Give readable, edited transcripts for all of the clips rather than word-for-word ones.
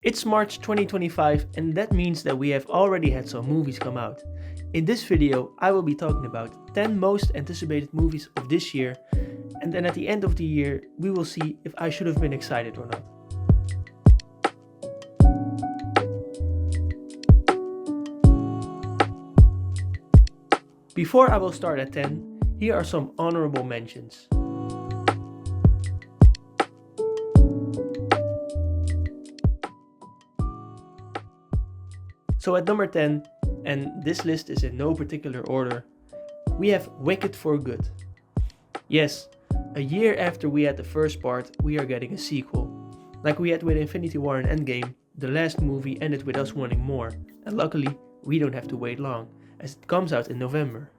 It's March 2025 and that means that we have already had some movies come out. In this video I will be talking about 10 most anticipated movies of this year, and then at the end of the year we will see if I should have been excited or not. Before I will start at 10, here are some honorable mentions. So at number 10, and this list is in no particular order, we have Wicked for Good. Yes, a year after we had the first part, we are getting a sequel. Like we had with Infinity War and Endgame, the last movie ended with us wanting more, and luckily we don't have to wait long, as it comes out in November.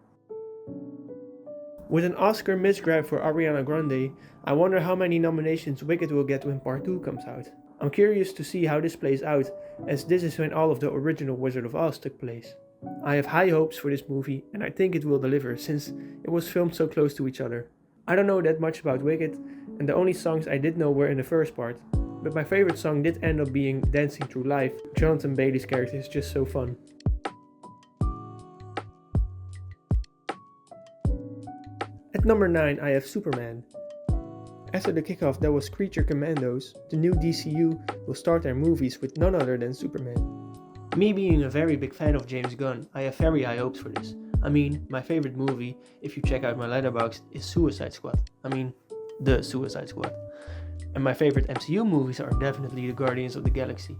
With an Oscar misgrab for Ariana Grande, I wonder how many nominations Wicked will get when part 2 comes out. I'm curious to see how this plays out, as this is when all of the original Wizard of Oz took place. I have high hopes for this movie and I think it will deliver since it was filmed so close to each other. I don't know that much about Wicked, and the only songs I did know were in the first part, but my favorite song did end up being Dancing Through Life. Jonathan Bailey's character is just so fun. At number 9 I have Superman. After the kickoff that was Creature Commandos, the new DCU will start their movies with none other than Superman. Me being a very big fan of James Gunn, I have very high hopes for this. I mean, my favorite movie, if you check out my letterboxd, is Suicide Squad. The Suicide Squad. And my favorite MCU movies are definitely the Guardians of the Galaxy,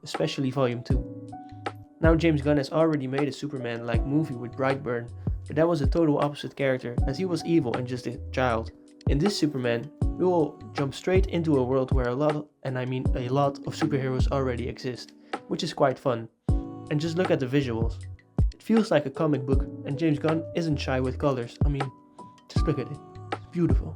especially Volume 2. Now James Gunn has already made a Superman-like movie with Brightburn, but that was a total opposite character, as he was evil and just a child. In this Superman, we will jump straight into a world where a lot of superheroes already exist, which is quite fun. And just look at the visuals. It feels like a comic book, and James Gunn isn't shy with colors. Just look at it. It's beautiful.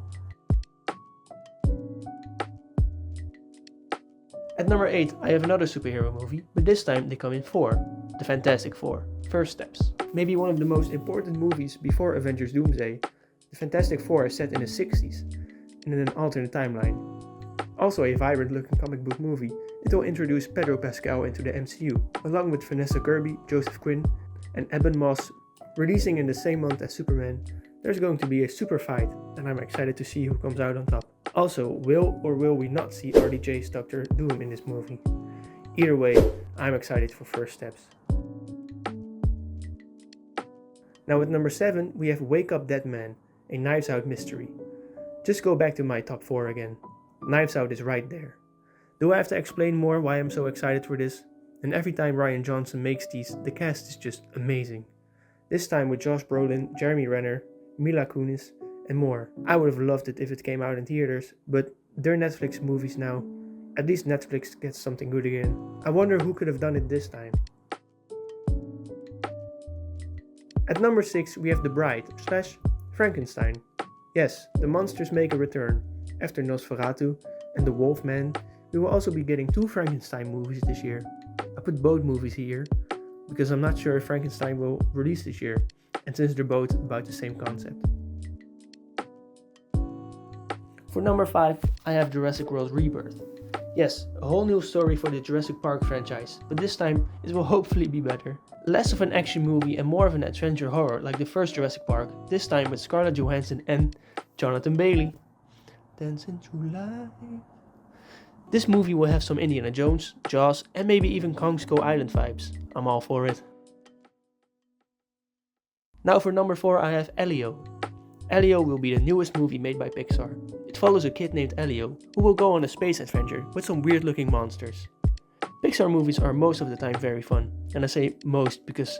At number 8, I have another superhero movie, but this time they come in 4. The Fantastic Four, First Steps. Maybe one of the most important movies before Avengers Doomsday. The Fantastic Four is set in the 60s, and in an alternate timeline. Also a vibrant looking comic book movie, it will introduce Pedro Pascal into the MCU, along with Vanessa Kirby, Joseph Quinn, and Ebon Moss. Releasing in the same month as Superman, there's going to be a super fight, and I'm excited to see who comes out on top. Also, will or will we not see RDJ's Doctor Doom in this movie? Either way, I'm excited for First Steps. Now at number 7, we have Wake Up Dead Man, a Knives Out mystery. Just go back to my top 4 again. Knives Out is right there. Do I have to explain more why I'm so excited for this? And every time Rian Johnson makes these, the cast is just amazing. This time with Josh Brolin, Jeremy Renner, Mila Kunis, and more. I would have loved it if it came out in theaters, but they're Netflix movies now. At least Netflix gets something good again. I wonder who could have done it this time. At number 6 we have The Bride / Frankenstein. Yes, the monsters make a return. After Nosferatu and The Wolfman, we will also be getting 2 Frankenstein movies this year. I put both movies here, because I'm not sure if Frankenstein will release this year, and since they're both about the same concept. For number 5, I have Jurassic World Rebirth. Yes, a whole new story for the Jurassic Park franchise, but this time it will hopefully be better. Less of an action movie and more of an adventure horror like the first Jurassic Park, this time with Scarlett Johansson and Jonathan Bailey. Dancing Through Life. This movie will have some Indiana Jones, Jaws, and maybe even Kong Skull Island vibes. I'm all for it. Now for number 4 I have Elio. Elio will be the newest movie made by Pixar. It follows a kid named Elio who will go on a space adventure with some weird looking monsters. Pixar movies are most of the time very fun, and I say most because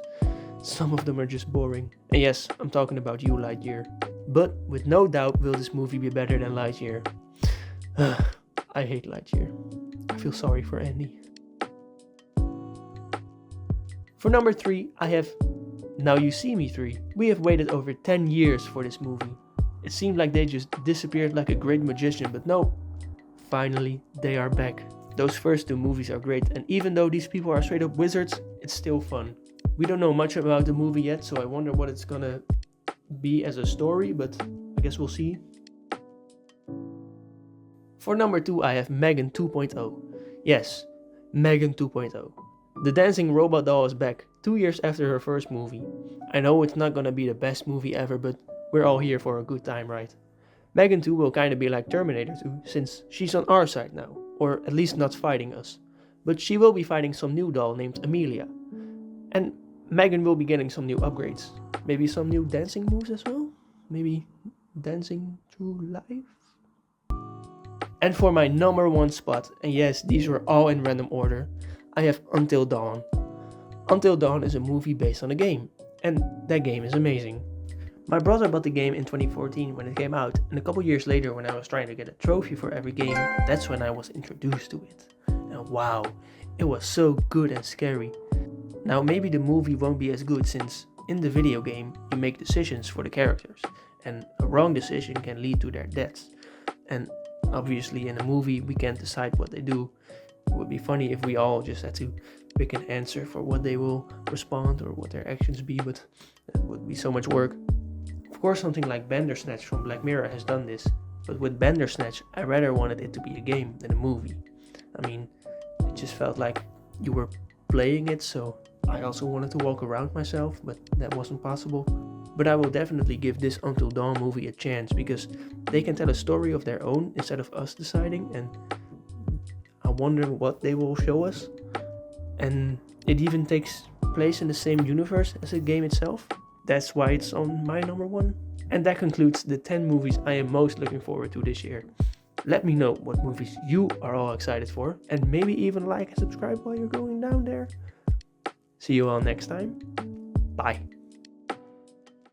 some of them are just boring. And yes, I'm talking about you, Lightyear. But with no doubt will this movie be better than Lightyear. I hate Lightyear. I feel sorry for Andy. For number 3 I have Now You See Me 3. We have waited over 10 years for this movie. It seemed like they just disappeared like a great magician, but no. Finally, they are back. Those first 2 movies are great, and even though these people are straight up wizards, it's still fun. We don't know much about the movie yet, so I wonder what it's gonna be as a story, but I guess we'll see. For number 2 I have Megan 2.0. Yes, Megan 2.0. The dancing robot doll is back, 2 years after her first movie. I know it's not gonna be the best movie ever, but we're all here for a good time, right? Megan 2 will kinda be like Terminator 2, since she's on our side now, or at least not fighting us. But she will be fighting some new doll named Amelia. And Megan will be getting some new upgrades. Maybe some new dancing moves as well? Maybe dancing through life? And for my number one spot, and yes, these were all in random order, I have Until Dawn. Until Dawn is a movie based on a game, and that game is amazing. My brother bought the game in 2014 when it came out, and a couple years later when I was trying to get a trophy for every game, that's when I was introduced to it. And wow, it was so good and scary. Now maybe the movie won't be as good since in the video game you make decisions for the characters, and a wrong decision can lead to their deaths. And obviously in a movie we can't decide what they do. It would be funny if we all just had to pick an answer for what they will respond or what their actions be, but that would be so much work. Of course something like Bandersnatch from Black Mirror has done this, but with Bandersnatch I rather wanted it to be a game than a movie. I mean, it just felt like you were playing it, so I also wanted to walk around myself, but that wasn't possible. But I will definitely give this Until Dawn movie a chance because they can tell a story of their own instead of us deciding, and I wonder what they will show us. And it even takes place in the same universe as the game itself. That's why it's on my number one. And that concludes the 10 movies I am most looking forward to this year. Let me know what movies you are all excited for, and maybe even like and subscribe while you're going down there. See you all next time. Bye.